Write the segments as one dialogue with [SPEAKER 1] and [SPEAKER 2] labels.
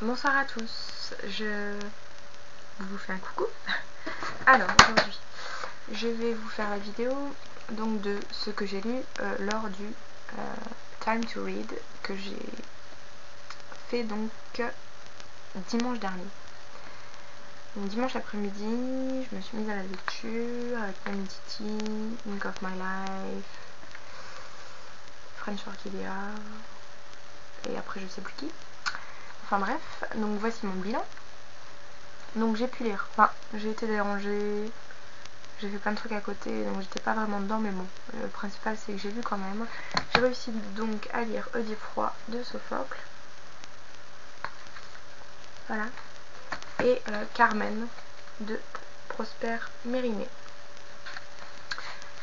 [SPEAKER 1] Bonsoir à tous, je vous fais un coucou. Alors aujourd'hui, je vais vous faire la vidéo donc de ce que j'ai lu lors du Time to Read que j'ai fait donc dimanche dernier. Donc, dimanche après-midi, je me suis mise à la lecture avec Mamie Titi, Ink of My Life, French Orchidea et après je sais plus qui. Enfin bref, donc voici mon bilan. Donc j'ai pu lire, enfin j'ai été dérangée, j'ai fait plein de trucs à côté, donc j'étais pas vraiment dedans, mais bon, le principal c'est que j'ai lu quand même. J'ai réussi donc à lire Oedipe Roi de Sophocle, voilà, et Carmen de Prosper Mérimée.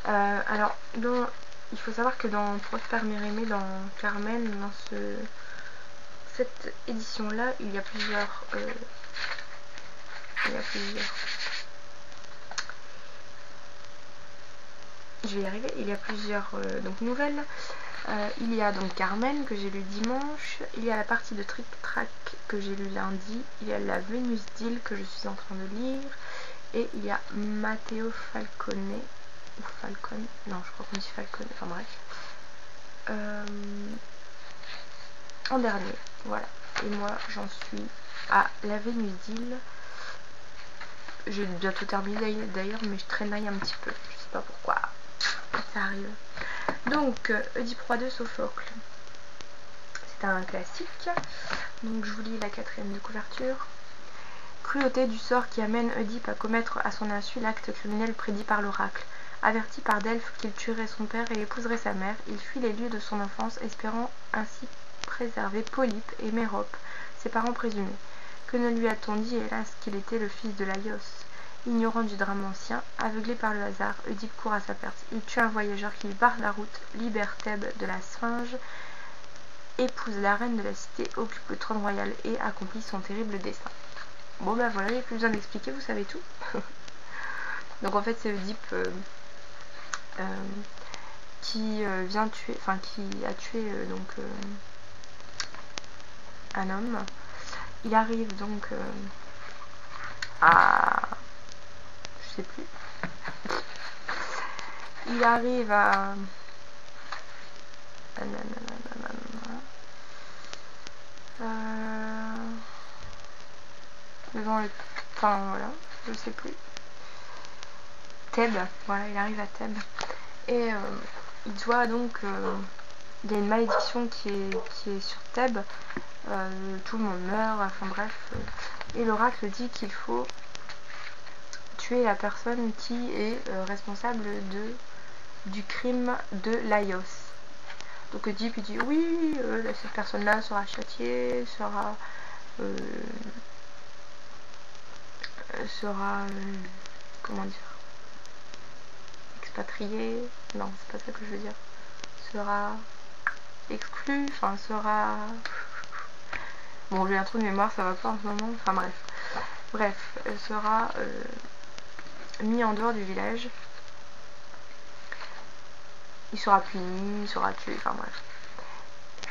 [SPEAKER 1] Alors, il faut savoir que dans Prosper Mérimée, dans Carmen, dans cette édition-là, il y a plusieurs... Je vais y arriver. Il y a plusieurs donc, nouvelles. Il y a donc Carmen que j'ai lu dimanche. Il y a la partie de Trick Track que j'ai lu lundi. Il y a la Vénus d'Île que je suis en train de lire. Et il y a Matteo Falcone. Ou Falcone. Non, je crois qu'on dit Falcone. Enfin bref. En dernier. Voilà. Et moi, j'en suis à la Vénus d'Île. J'ai bientôt terminé d'ailleurs, mais je traînaille un petit peu. Je sais pas pourquoi. Ça arrive. Donc, Oedipe Roi de Sophocle. C'est un classique. Donc, je vous lis la 4e de couverture. Cruauté du sort qui amène Oedipe à commettre à son insu l'acte criminel prédit par l'oracle. Averti par Delphes qu'il tuerait son père et épouserait sa mère, il fuit les lieux de son enfance, espérant ainsi préserver Polype et Mérope, ses parents présumés. Que ne lui a-t-on dit, hélas, qu'il était le fils de Laios? Ignorant du drame ancien, aveuglé par le hasard, Oedipe court à sa perte. Il tue un voyageur qui lui barre la route, libère Thèbes de la Sphinge, épouse la reine de la cité, occupe le trône royal et accomplit son terrible dessein. Bon bah voilà, il n'y a plus besoin d'expliquer, vous savez tout. Donc en fait c'est Oedipe qui vient tuer, enfin qui a tué donc un homme. Il arrive donc à... je sais plus. Il arrive à... Enfin voilà, je sais plus. Thèbes, voilà, il arrive à Thèbes. Et il doit donc... il y a une malédiction qui est sur Thèbes. Tout le monde meurt, enfin bref. Et l'oracle dit qu'il faut tuer la personne qui est responsable du crime de Laios. Donc Oedipe il dit oui, cette personne-là sera châtiée, sera comment dire, expatriée, non c'est pas ça que je veux dire, sera exclue, enfin sera, bon j'ai un trou de mémoire, ça va pas en ce moment, enfin bref, elle sera mis en dehors du village. Il sera puni, il sera tué, enfin bref.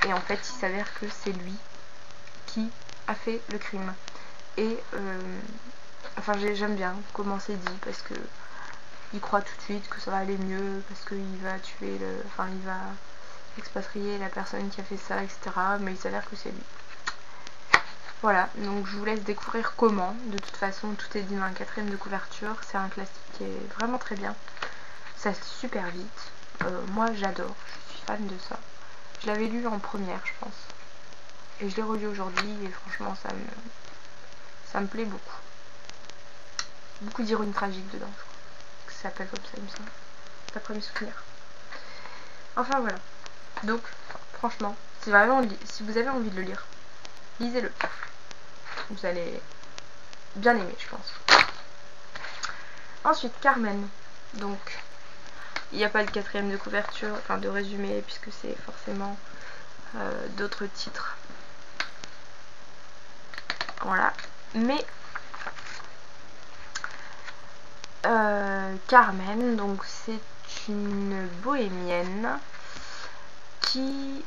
[SPEAKER 1] Et en fait, il s'avère que c'est lui qui a fait le crime. Et enfin, j'aime bien comment c'est dit parce que il croit tout de suite que ça va aller mieux parce qu'il va tuer enfin, il va expatrier la personne qui a fait ça, etc. Mais il s'avère que c'est lui. Voilà, donc je vous laisse découvrir comment. De toute façon, tout est dit dans la 4e de couverture. C'est un classique qui est vraiment très bien. Ça se lit super vite. Moi j'adore, je suis fan de ça. Je l'avais lu en première je pense. Et je l'ai relu aujourd'hui et franchement ça me plaît beaucoup. Beaucoup d'ironie tragique dedans, je crois. Que ça s'appelle comme ça, il me semble. D'après mes souvenirs. Enfin voilà. Donc, franchement, si vous avez envie de le lire, lisez-le. Vous allez bien aimer, je pense. Ensuite, Carmen. Donc, il n'y a pas de 4e de couverture, enfin de résumé, puisque c'est forcément d'autres titres. Voilà. Mais Carmen, donc c'est une bohémienne qui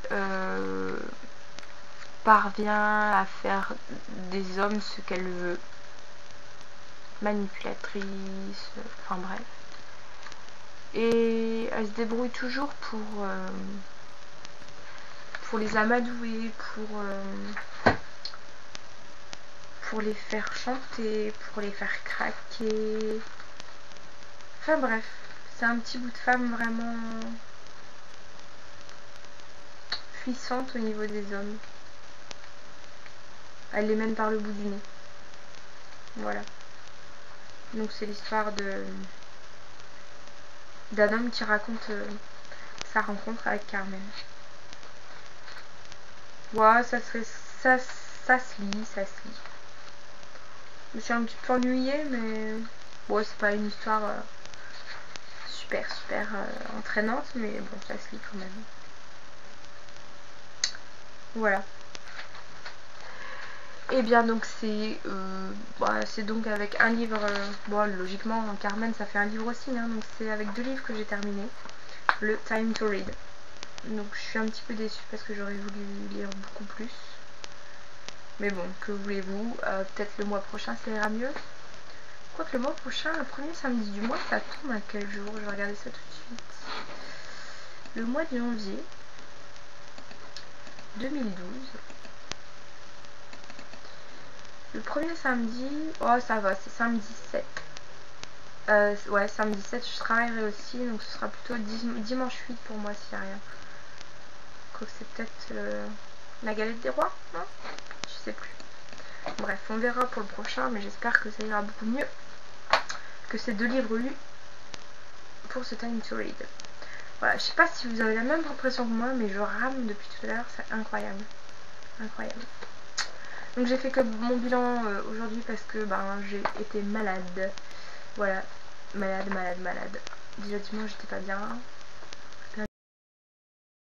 [SPEAKER 1] parvient à faire des hommes ce qu'elle veut. Manipulatrice, enfin bref. Et elle se débrouille toujours pour les amadouer, pour les faire chanter, pour les faire craquer. Enfin bref, c'est un petit bout de femme vraiment puissante au niveau des hommes. Elle les mène par le bout du nez. Voilà. Donc c'est l'histoire d'un homme qui raconte sa rencontre avec Carmen. Ouais, ça se lit, ça se lit. Je me suis un petit peu ennuyée, mais bon, c'est pas une histoire super entraînante, mais bon, ça se lit quand même. Voilà. Et bien donc c'est donc avec un livre, bon logiquement Carmen ça fait un livre aussi, hein, donc c'est avec 2 livres que j'ai terminé, le Time to Read. Donc je suis un petit peu déçue parce que j'aurais voulu lire beaucoup plus. Mais bon, que voulez-vous, peut-être le mois prochain ça ira mieux. Quoique le mois prochain, le premier samedi du mois, ça tombe à quel jour? Je vais regarder ça tout de suite. Le mois de janvier 2012. Le premier samedi, oh ça va, c'est samedi 7. Ouais, samedi 7, je travaillerai aussi, donc ce sera plutôt dimanche 8 pour moi s'il n'y a rien. Quoique c'est peut-être la galette des rois, non? Je sais plus. Bref, on verra pour le prochain, mais j'espère que ça ira beaucoup mieux que ces 2 livres lus pour ce Time to Read. Voilà, je sais pas si vous avez la même impression que moi, mais je rame depuis tout à l'heure, c'est incroyable. Incroyable. Donc j'ai fait que mon bilan aujourd'hui parce que j'ai été malade. Voilà, malade. Déjà dimanche j'étais pas bien.